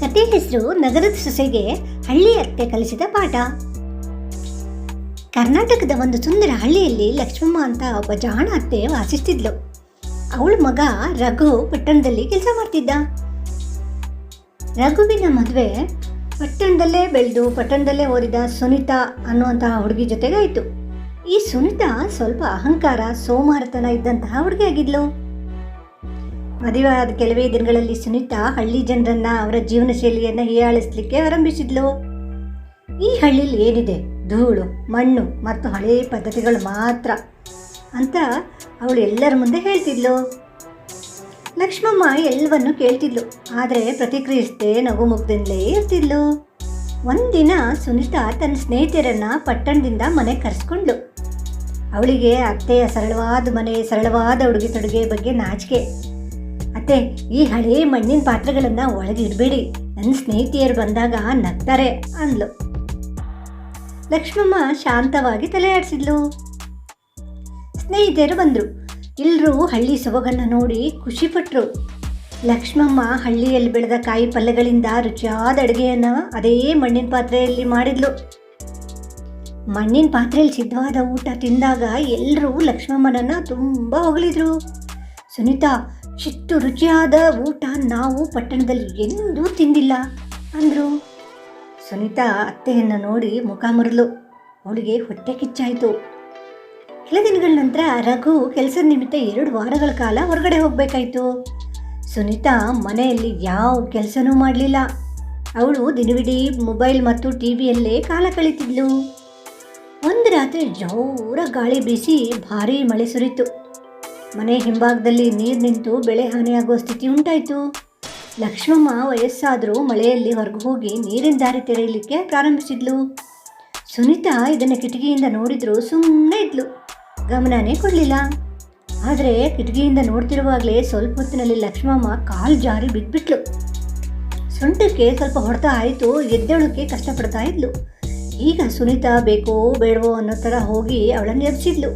ಕತೆ ಹೆಸರು ನಗರದ ಸೊಸೆಗೆ ಹಳ್ಳಿ ಅತ್ತೆ ಕಲಿಸಿದ ಪಾಠ. ಕರ್ನಾಟಕದ ಒಂದು ಸುಂದರ ಹಳ್ಳಿಯಲ್ಲಿ ಲಕ್ಷ್ಮಮ್ಮ ಅಂತ ಒಬ್ಬ ಜಾಣ ಅತ್ತೆ ವಾಸಿಸ್ತಿದ್ಲು. ಅವಳ ಮಗ ರಘು ಪಟ್ಟಣದಲ್ಲಿ ಕೆಲಸ ಮಾಡ್ತಿದ್ದ. ರಘುವಿನ ಮದುವೆ ಪಟ್ಟಣದಲ್ಲೇ ಬೆಳೆದು ಪಟ್ಟಣದಲ್ಲೇ ಓದಿದ ಸುನೀತಾ ಅನ್ನುವಂತಹ ಹುಡುಗಿ ಜೊತೆಗಾಯಿತು. ಈ ಸುನೀತಾ ಸ್ವಲ್ಪ ಅಹಂಕಾರ ಸೋಮಾರತನ ಇದ್ದಂತಹ ಹುಡುಗಿ ಆಗಿದ್ಲು. ಮದುವೆ ಆದ ಕೆಲವೇ ದಿನಗಳಲ್ಲಿ ಸುನೀತಾ ಹಳ್ಳಿ ಜನರನ್ನ ಅವರ ಜೀವನ ಶೈಲಿಯನ್ನು ಹೀಯಾಳಿಸಲಿಕ್ಕೆ ಆರಂಭಿಸಿದ್ಲು. ಈ ಹಳ್ಳಿಲಿ ಏನಿದೆ, ಧೂಳು, ಮಣ್ಣು ಮತ್ತು ಹಳೆಯ ಪದ್ಧತಿಗಳು ಮಾತ್ರ ಅಂತ ಅವಳು ಎಲ್ಲರ ಮುಂದೆ ಹೇಳ್ತಿದ್ಲು. ಲಕ್ಷ್ಮಮ್ಮ ಎಲ್ಲವನ್ನು ಕೇಳ್ತಿದ್ಲು, ಆದರೆ ಪ್ರತಿಕ್ರಿಯಿಸದೆ ನಗು ಮುಗ್ದಿಂದಲೇ ಇರ್ತಿದ್ಲು. ಒಂದಿನ ಸುನೀತಾ ತನ್ನ ಸ್ನೇಹಿತರನ್ನ ಪಟ್ಟಣದಿಂದ ಮನೆ ಕರೆಸ್ಕೊಂಡ್ಲು. ಅವಳಿಗೆ ಅತ್ತೆಯ ಸರಳವಾದ ಮನೆ, ಸರಳವಾದ ಉಡುಗೆ ತೊಡುಗೆ ಬಗ್ಗೆ ನಾಚಿಕೆ. ಅತ್ತೆ, ಈ ಹಳೆಯ ಮಣ್ಣಿನ ಪಾತ್ರೆಗಳನ್ನು ಒಳಗೆ ಇಡಬೇಡಿ, ನನ್ನ ಸ್ನೇಹಿತೆಯರು ಬಂದಾಗ ನಗ್ತಾರೆ ಅಂದ್ಲು. ಲಕ್ಷ್ಮಮ್ಮ ಶಾಂತವಾಗಿ ತಲೆ ಆಡಿಸಿದ್ಲು. ಸ್ನೇಹಿತರು ಬಂದರು. ಎಲ್ಲರೂ ಹಳ್ಳಿ ಸೊಬಗನ್ನು ನೋಡಿ ಖುಷಿಪಟ್ಟರು. ಲಕ್ಷ್ಮಮ್ಮ ಹಳ್ಳಿಯಲ್ಲಿ ಬೆಳೆದ ಕಾಯಿ ಪಲ್ಯಗಳಿಂದ ರುಚಿಯಾದ ಅಡುಗೆಯನ್ನು ಅದೇ ಮಣ್ಣಿನ ಪಾತ್ರೆಯಲ್ಲಿ ಮಾಡಿದ್ಲು. ಮಣ್ಣಿನ ಪಾತ್ರೆಯಲ್ಲಿ ಸಿದ್ಧವಾದ ಊಟ ತಿಂದಾಗ ಎಲ್ಲರೂ ಲಕ್ಷ್ಮಮ್ಮನನ್ನು ತುಂಬ ಹೊಗಳಿದ್ರು. ಸುನೀತಾ, ಇಷ್ಟು ರುಚಿಯಾದ ಊಟ ನಾವು ಪಟ್ಟಣದಲ್ಲಿ ಎಂದೂ ತಿಂದಿಲ್ಲ ಅಂದರು. ಸುನೀತಾ ಅತ್ತೆಯನ್ನು ನೋಡಿ ಮುಖ ಮುರಿದ್ಲು. ಅವಳಿಗೆ ಹೊಟ್ಟೆ ಕಿಚ್ಚಾಯಿತು. ಕೆಲ ದಿನಗಳ ನಂತರ ರಘು ಕೆಲಸದ ನಿಮಿತ್ತ 2 ವಾರಗಳ ಕಾಲ ಹೊರಗಡೆ ಹೋಗಬೇಕಾಯಿತು. ಸುನೀತಾ ಮನೆಯಲ್ಲಿ ಯಾವ ಕೆಲಸನೂ ಮಾಡಲಿಲ್ಲ. ಅವಳು ದಿನವಿಡೀ ಮೊಬೈಲ್ ಮತ್ತು ಟಿವಿಯಲ್ಲೇ ಕಾಲ ಕಳೀತಿದ್ಲು. ಒಂದು ರಾತ್ರಿ ಜೋರ ಗಾಳಿ ಬೀಸಿ ಭಾರೀ ಮಳೆ ಸುರಿತು. ಮನೆ ಹಿಂಭಾಗದಲ್ಲಿ ನೀರು ನಿಂತು ಬೆಳೆ ಹಾನಿಯಾಗುವ ಸ್ಥಿತಿ ಉಂಟಾಯಿತು. ಲಕ್ಷ್ಮಮ್ಮ ವಯಸ್ಸಾದರೂ ಮಳೆಯಲ್ಲಿ ಹೊರಗೆ ಹೋಗಿ ನೀರಿನ ದಾರಿ ತೆರೆಯಲಿಕ್ಕೆ ಪ್ರಾರಂಭಿಸಿದ್ಲು. ಸುನೀತಾ ಇದನ್ನು ಕಿಟಕಿಯಿಂದ ನೋಡಿದ್ರು ಸುಮ್ಮನೆ ಇದ್ಲು, ಗಮನನೇ ಕೊಡಲಿಲ್ಲ. ಆದರೆ ಕಿಟಕಿಯಿಂದ ನೋಡ್ತಿರುವಾಗಲೇ ಸ್ವಲ್ಪ ಹೊತ್ತಿನಲ್ಲಿ ಲಕ್ಷ್ಮಮ್ಮ ಕಾಲು ಜಾರಿ ಬಿದ್ದುಬಿಟ್ಲು. ಸೊಂಟಕ್ಕೆ ಸ್ವಲ್ಪ ಹೊಡೆತ ಆಯಿತು. ಎದ್ದೇಳೋಕ್ಕೆ ಕಷ್ಟಪಡ್ತಾ ಇದ್ಲು. ಈಗ ಸುನೀತಾ ಬೇಕೋ ಬೇಡವೋ ಅನ್ನೋ ಥರ ಹೋಗಿ ಅವಳನ್ನು ಎಬ್ಸಿದ್ಲು.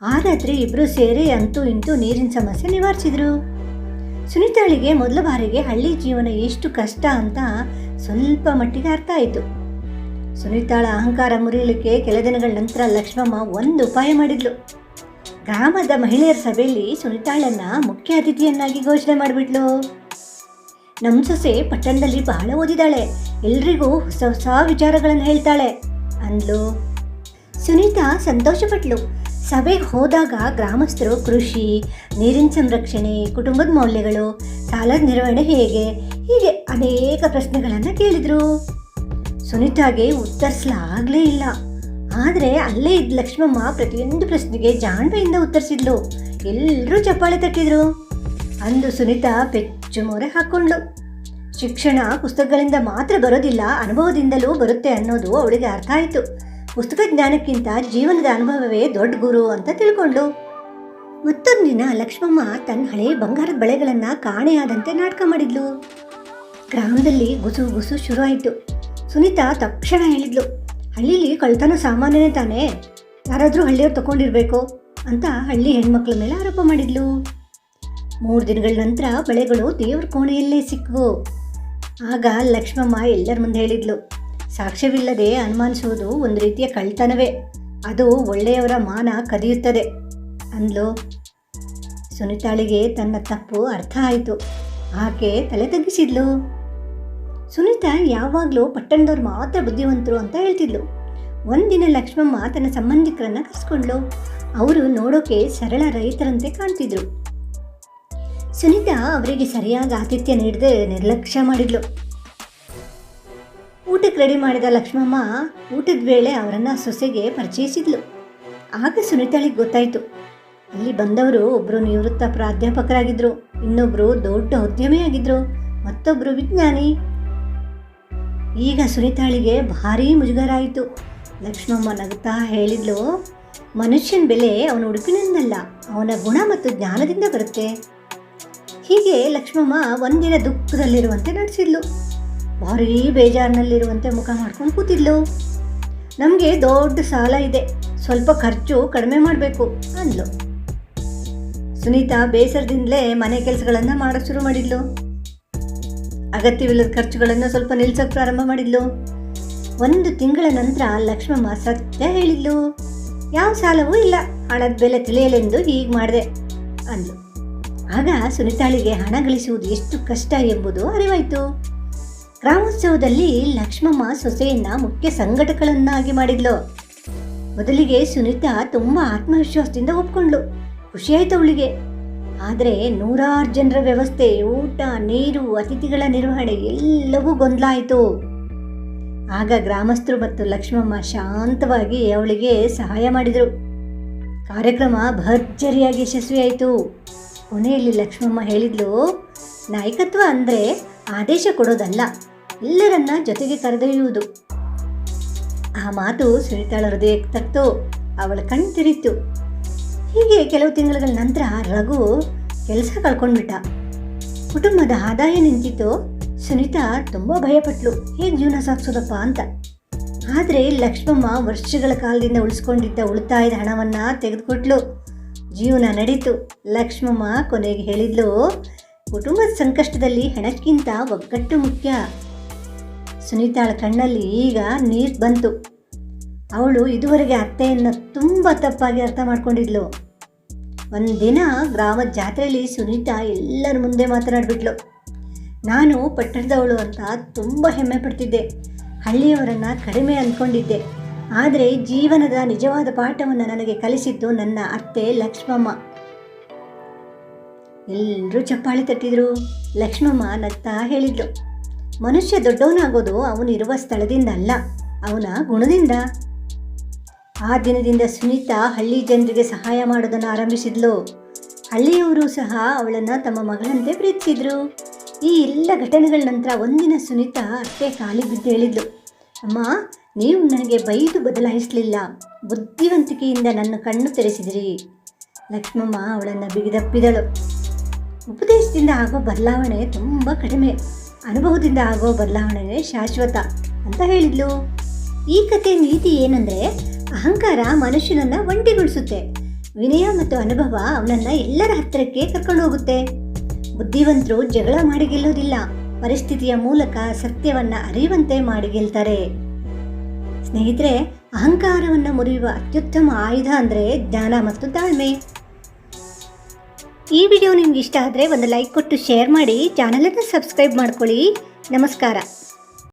ಆ ರಾತ್ರಿ ಇಬ್ಬರು ಸೇರಿ ಅಂತೂ ಇಂತೂ ನೀರಿನ ಸಮಸ್ಯೆ ನಿವಾರಿಸಿದ್ರು. ಸುನೀತಾಳಿಗೆ ಮೊದಲ ಬಾರಿಗೆ ಹಳ್ಳಿ ಜೀವನ ಎಷ್ಟು ಕಷ್ಟ ಅಂತ ಸ್ವಲ್ಪ ಮಟ್ಟಿಗೆ ಅರ್ಥ ಆಯಿತು. ಸುನೀತಾಳ ಅಹಂಕಾರ ಮುರಿಯಲಿಕ್ಕೆ ಕೆಲ ದಿನಗಳ ನಂತರ ಲಕ್ಷ್ಮಮ್ಮ ಒಂದು ಉಪಾಯ ಮಾಡಿದ್ಲು. ಗ್ರಾಮದ ಮಹಿಳೆಯರ ಸಭೆಯಲ್ಲಿ ಸುನೀತಾಳನ್ನು ಮುಖ್ಯ ಅತಿಥಿಯನ್ನಾಗಿ ಘೋಷಣೆ ಮಾಡಿಬಿಟ್ಲು. ನಮ್ಮ ಸೊಸೆ ಪಟ್ಟಣದಲ್ಲಿ ಬಹಳ ಓದಿದಾಳೆ, ಎಲ್ರಿಗೂ ಹೊಸ ಹೊಸ ವಿಚಾರಗಳನ್ನು ಹೇಳ್ತಾಳೆ ಅಂದ್ಲು. ಸುನೀತಾ ಸಂತೋಷಪಟ್ಲು. ಸಭೆಗೆ ಹೋದಾಗ ಗ್ರಾಮಸ್ಥರು ಕೃಷಿ, ನೀರಿನ ಸಂರಕ್ಷಣೆ, ಕುಟುಂಬದ ಮೌಲ್ಯಗಳು, ಸಾಲದ ನಿರ್ವಹಣೆ ಹೇಗೆ, ಹೀಗೆ ಅನೇಕ ಪ್ರಶ್ನೆಗಳನ್ನು ಕೇಳಿದರು. ಸುನೀತಾಗೆ ಉತ್ತರಿಸಲಾಗಲೇ ಇಲ್ಲ. ಆದರೆ ಅಲ್ಲೇ ಇದ್ದ ಲಕ್ಷ್ಮಮ್ಮ ಪ್ರತಿಯೊಂದು ಪ್ರಶ್ನೆಗೆ ಜಾಣ್ಮೆಯಿಂದ ಉತ್ತರಿಸಿದ್ಲು. ಎಲ್ಲರೂ ಚಪ್ಪಾಳೆ ತಟ್ಟಿದ್ರು. ಅಂದು ಸುನೀತಾ ಪೆಚ್ಚು ಮೊರೆ ಹಾಕ್ಕೊಂಡ್ಳು. ಶಿಕ್ಷಣ ಪುಸ್ತಕಗಳಿಂದ ಮಾತ್ರ ಬರೋದಿಲ್ಲ, ಅನುಭವದಿಂದಲೂ ಬರುತ್ತೆ ಅನ್ನೋದು ಅವಳಿಗೆ ಅರ್ಥ ಆಯಿತು. ಪುಸ್ತಕ ಜ್ಞಾನಕ್ಕಿಂತ ಜೀವನದ ಅನುಭವವೇ ದೊಡ್ಡ ಗುರು ಅಂತ ತಿಳ್ಕೊಂಡ್ಳು. ಮತ್ತೊಂದು ದಿನ ಲಕ್ಷ್ಮಮ್ಮ ತನ್ನ ಹಳೆಯ ಬಂಗಾರದ ಬಳೆಗಳನ್ನು ಕಾಣೆಯಾದಂತೆ ನಾಟಕ ಮಾಡಿದ್ಲು. ಗ್ರಾಮದಲ್ಲಿ ಗುಸು ಗುಸು ಶುರು ಆಯಿತು. ಸುನೀತಾ ತಕ್ಷಣ ಹೇಳಿದ್ಲು, ಹಳ್ಳಿಲಿ ಕಳ್ತನ ಸಾಮಾನ್ಯನೇ ತಾನೇ, ಯಾರಾದರೂ ಹಳ್ಳಿಯವ್ರು ತಗೊಂಡಿರ್ಬೇಕು ಅಂತ ಹಳ್ಳಿ ಹೆಣ್ಮಕ್ಳ ಮೇಲೆ ಆರೋಪ ಮಾಡಿದ್ಲು. 3 ದಿನಗಳ ನಂತರ ಬಳೆಗಳು ದೇವ್ರ ಕೋಣೆಯಲ್ಲೇ ಸಿಕ್ಕವು. ಆಗ ಲಕ್ಷ್ಮಮ್ಮ ಎಲ್ಲರ ಮುಂದೆ ಹೇಳಿದ್ಲು, ಸಾಕ್ಷ್ಯವಿಲ್ಲದೆ ಅನುಮಾನಿಸುವುದು ಒಂದು ರೀತಿಯ ಕಳ್ತನವೇ, ಅದು ಒಳ್ಳೆಯವರ ಮಾನ ಕದಿಯುತ್ತದೆ ಅಂದ್ಲು. ಸುನೀತಾಳಿಗೆ ತನ್ನ ತಪ್ಪು ಅರ್ಥ ಆಯಿತು. ಆಕೆ ತಲೆ ತಗ್ಗಿಸಿದ್ಲು. ಸುನೀತಾ ಯಾವಾಗಲೂ ಪಟ್ಟಣದವ್ರು ಮಾತ್ರ ಬುದ್ಧಿವಂತರು ಅಂತ ಹೇಳ್ತಿದ್ಲು. ಒಂದಿನ ಲಕ್ಷ್ಮಮ್ಮ ತನ್ನ ಸಂಬಂಧಿಕರನ್ನು ಕರೆಸ್ಕೊಂಡ್ಲು. ಅವರು ನೋಡೋಕೆ ಸರಳ ರೈತರಂತೆ ಕಾಣ್ತಿದ್ರು. ಸುನೀತಾ ಅವರಿಗೆ ಸರಿಯಾಗಿ ಆತಿಥ್ಯ ನೀಡದೆ ನಿರ್ಲಕ್ಷ್ಯ ಮಾಡಿದ್ಲು. ಊಟಕ್ಕೆ ರೆಡಿ ಮಾಡಿದ ಲಕ್ಷ್ಮಮ್ಮ ಊಟದ ವೇಳೆ ಅವರನ್ನು ಸೊಸೆಗೆ ಪರಿಚಯಿಸಿದ್ಲು. ಆಗ ಸುನೀತಾಳಿಗೆ ಗೊತ್ತಾಯಿತು, ಅಲ್ಲಿ ಬಂದವರು ಒಬ್ಬರು ನಿವೃತ್ತ ಪ್ರಾಧ್ಯಾಪಕರಾಗಿದ್ದರು, ಇನ್ನೊಬ್ಬರು ದೊಡ್ಡ ಉದ್ಯಮಿಯಾಗಿದ್ದರು, ಮತ್ತೊಬ್ಬರು ವಿಜ್ಞಾನಿ. ಈಗ ಸುನೀತಾಳಿಗೆ ಭಾರೀ ಮುಜುಗರ ಆಯಿತು. ಲಕ್ಷ್ಮಮ್ಮ ನಗುತ್ತಾ ಹೇಳಿದ್ಲು, ಮನುಷ್ಯನ ಬೆಲೆ ಅವನ ಉಡುಪಿನಿಂದಲ್ಲ, ಅವನ ಗುಣ ಮತ್ತು ಜ್ಞಾನದಿಂದ ಬರುತ್ತೆ. ಹೀಗೆ ಲಕ್ಷ್ಮಮ್ಮ ಒಂದಿನ ದುಃಖದಲ್ಲಿರುವಂತೆ ನಡೆಸಿದ್ಲು. ಭಾರೀ ಬೇಜಾರಿನಲ್ಲಿರುವಂತೆ ಮುಖ ಮಾಡ್ಕೊಂಡು ಕೂತಿದ್ಲು. ನಮಗೆ ದೊಡ್ಡ ಸಾಲ ಇದೆ, ಸ್ವಲ್ಪ ಖರ್ಚು ಕಡಿಮೆ ಮಾಡಬೇಕು ಅಂದ್ಲು. ಸುನೀತಾ ಬೇಸರದಿಂದಲೇ ಮನೆ ಕೆಲಸಗಳನ್ನು ಮಾಡೋಕ್ಕೆ ಶುರು ಮಾಡಿದ್ಲು. ಅಗತ್ಯವಿಲ್ಲದ ಖರ್ಚುಗಳನ್ನು ಸ್ವಲ್ಪ ನಿಲ್ಸೋಕೆ ಪ್ರಾರಂಭ ಮಾಡಿದ್ಲು. 1 ತಿಂಗಳ ನಂತರ ಲಕ್ಷ್ಮಮ್ಮ ಸತ್ಯ ಹೇಳಿದ್ಲು. ಯಾವ ಸಾಲವೂ ಇಲ್ಲ, ಹಣದ ಬೆಲೆ ತಿಳಿಯಲೆಂದು ಹೀಗೆ ಮಾಡಿದೆ ಅಂದ್ಲು. ಆಗ ಸುನಿತಾಳಿಗೆ ಹಣ ಗಳಿಸುವುದು ಎಷ್ಟು ಕಷ್ಟ ಎಂಬುದು ಅರಿವಾಯಿತು. ಗ್ರಾಮೋತ್ಸವದಲ್ಲಿ ಲಕ್ಷ್ಮಮ್ಮ ಸೊಸೆಯನ್ನ ಮುಖ್ಯ ಸಂಘಟಕಳನ್ನಾಗಿ ಮಾಡಿದ್ಲು. ಮೊದಲಿಗೆ ಸುನಿತಾ ತುಂಬ ಆತ್ಮವಿಶ್ವಾಸದಿಂದ ಒಪ್ಕೊಂಡ್ಳು. ಖುಷಿಯಾಯ್ತು ಅವಳಿಗೆ. ಆದರೆ 100 ಜನರ ವ್ಯವಸ್ಥೆ, ಊಟ, ನೀರು, ಅತಿಥಿಗಳ ನಿರ್ವಹಣೆ ಎಲ್ಲವೂ ಗೊಂದಲ ಆಯಿತು. ಆಗ ಗ್ರಾಮಸ್ಥರು ಮತ್ತು ಲಕ್ಷ್ಮಮ್ಮ ಶಾಂತವಾಗಿ ಅವಳಿಗೆ ಸಹಾಯ ಮಾಡಿದರು. ಕಾರ್ಯಕ್ರಮ ಭರ್ಜರಿಯಾಗಿ ಯಶಸ್ವಿಯಾಯಿತು. ಕೊನೆಯಲ್ಲಿ ಲಕ್ಷ್ಮಮ್ಮ ಹೇಳಿದ್ಲು, ನಾಯಕತ್ವ ಅಂದರೆ ಆದೇಶ ಕೊಡೋದಲ್ಲ, ಎಲ್ಲರನ್ನ ಜೊತೆಗೆ ಕರೆದೊಯ್ಯುವುದು. ಆ ಮಾತು ಸುನಿತಾಳ ಹೃದಯಕ್ಕೆ ತಟ್ಟು. ಅವಳ ಕಣ್ಣು ತೆರೀತು. ಹೀಗೆ ಕೆಲವು ತಿಂಗಳ ನಂತರ ರಘು ಕೆಲಸ ಕಳ್ಕೊಂಡ್ಬಿಟ್ಟ. ಕುಟುಂಬದ ಆದಾಯ ನಿಂತಿತ್ತು. ಸುನಿತಾ ತುಂಬ ಭಯಪಟ್ಲು, ಹೇಗೆ ಜೀವನ ಸಾಗಿಸೋದಪ್ಪ ಅಂತ. ಆದರೆ ಲಕ್ಷ್ಮಮ್ಮ ವರ್ಷಗಳ ಕಾಲದಿಂದ ಉಳಿಸ್ಕೊಂಡಿದ್ದ ಉಳಿತಾಯದ ಹಣವನ್ನು ತೆಗೆದುಕೊಟ್ಲು. ಜೀವನ ನಡೀತು. ಲಕ್ಷ್ಮಮ್ಮ ಕೊನೆಗೆ ಹೇಳಿದ್ಲು, ಕುಟುಂಬದ ಸಂಕಷ್ಟದಲ್ಲಿ ಹಣಕ್ಕಿಂತ ಒಗ್ಗಟ್ಟು ಮುಖ್ಯ. ಸುನಿತಾಳ ಕಣ್ಣಲ್ಲಿ ಈಗ ನೀರು ಬಂತು. ಅವಳು ಇದುವರೆಗೆ ಅತ್ತೆಯನ್ನು ತುಂಬ ತಪ್ಪಾಗಿ ಅರ್ಥ ಮಾಡ್ಕೊಂಡಿದ್ಲು. ಒಂದಿನ ಗ್ರಾಮದ ಜಾತ್ರೆಯಲ್ಲಿ ಸುನಿತಾ ಎಲ್ಲರ ಮುಂದೆ ಮಾತನಾಡಿಬಿಟ್ಲು. ನಾನು ಪಟ್ಟಣದವಳು ಅಂತ ತುಂಬ ಹೆಮ್ಮೆ ಪಡ್ತಿದ್ದೆ. ಹಳ್ಳಿಯವರನ್ನು ಕಡಿಮೆ ಅಂದ್ಕೊಂಡಿದ್ದೆ. ಆದರೆ ಜೀವನದ ನಿಜವಾದ ಪಾಠವನ್ನು ನನಗೆ ಕಲಿಸಿದ್ದು ನನ್ನ ಅತ್ತೆ ಲಕ್ಷ್ಮಮ್ಮ. ಎಲ್ಲರೂ ಚಪ್ಪಾಳೆ ತಟ್ಟಿದ್ರು. ಲಕ್ಷ್ಮಮ್ಮ ನಗ್ತಾ ಹೇಳಿದ್ಲು, ಮನುಷ್ಯ ದೊಡ್ಡವನಾಗೋದು ಅವನಿರುವ ಸ್ಥಳದಿಂದ ಅಲ್ಲ, ಅವನ ಗುಣದಿಂದ. ಆ ದಿನದಿಂದ ಸುನಿತಾ ಹಳ್ಳಿ ಜನರಿಗೆ ಸಹಾಯ ಮಾಡೋದನ್ನು ಆರಂಭಿಸಿದ್ಲು. ಹಳ್ಳಿಯವರು ಸಹ ಅವಳನ್ನು ತಮ್ಮ ಮಗಳಂತೆ ಪ್ರೀತಿಸಿದ್ರು. ಈ ಎಲ್ಲ ಘಟನೆಗಳ ನಂತರ ಒಂದಿನ ಸುನಿತಾ ಅತ್ತೆ ಕಾಲಿಗೆ ಬಿದ್ದು ಹೇಳಿದ್ಲು, ಅಮ್ಮ, ನೀವು ನನಗೆ ಬೈದು ಬದಲಾಯಿಸಲಿಲ್ಲ, ಬುದ್ಧಿವಂತಿಕೆಯಿಂದ ನನ್ನ ಕಣ್ಣು ತೆರೆಸಿದಿರಿ. ಲಕ್ಷ್ಮಮ್ಮ ಅವಳನ್ನು ಬಿಗಿದಪ್ಪಿದಳು. ಉಪದೇಶದಿಂದ ಆಗೋ ಬದಲಾವಣೆ ತುಂಬ ಕಡಿಮೆ, ಅನುಭವದಿಂದ ಆಗೋ ಬದಲಾವಣೆ ಶಾಶ್ವತ ಅಂತ ಹೇಳಿದ್ಲು. ಈ ಕಥೆ ನೀತಿ ಏನಂದರೆ, ಅಹಂಕಾರ ಮನುಷ್ಯನನ್ನು ಒಂಟಿಗೊಳಿಸುತ್ತೆ, ವಿನಯ ಮತ್ತು ಅನುಭವ ಅವನನ್ನು ಎಲ್ಲರ ಹತ್ತಿರಕ್ಕೆ ಕರ್ಕೊಂಡು ಹೋಗುತ್ತೆ. ಬುದ್ಧಿವಂತರು ಜಗಳ ಮಾಡಿ ಗೆಲ್ಲೋದಿಲ್ಲ, ಪರಿಸ್ಥಿತಿಯ ಮೂಲಕ ಸತ್ಯವನ್ನು ಅರಿಯುವಂತೆ ಮಾಡಿ ಗೆಲ್ತಾರೆ. ಸ್ನೇಹಿತರೆ, ಅಹಂಕಾರವನ್ನು ಮುರಿಯುವ ಅತ್ಯುತ್ತಮ ಆಯುಧ ಅಂದರೆ ಜ್ಞಾನ ಮತ್ತು ತಾಳ್ಮೆ. ಈ ವಿಡಿಯೋ ನಿಮ್ಗೆ ಇಷ್ಟ ಆದರೆ ಒಂದು ಲೈಕ್ ಕೊಟ್ಟು ಶೇರ್ ಮಾಡಿ, ಚಾನಲನ್ನು ಸಬ್ಸ್ಕ್ರೈಬ್ ಮಾಡ್ಕೊಳ್ಳಿ. ನಮಸ್ಕಾರ.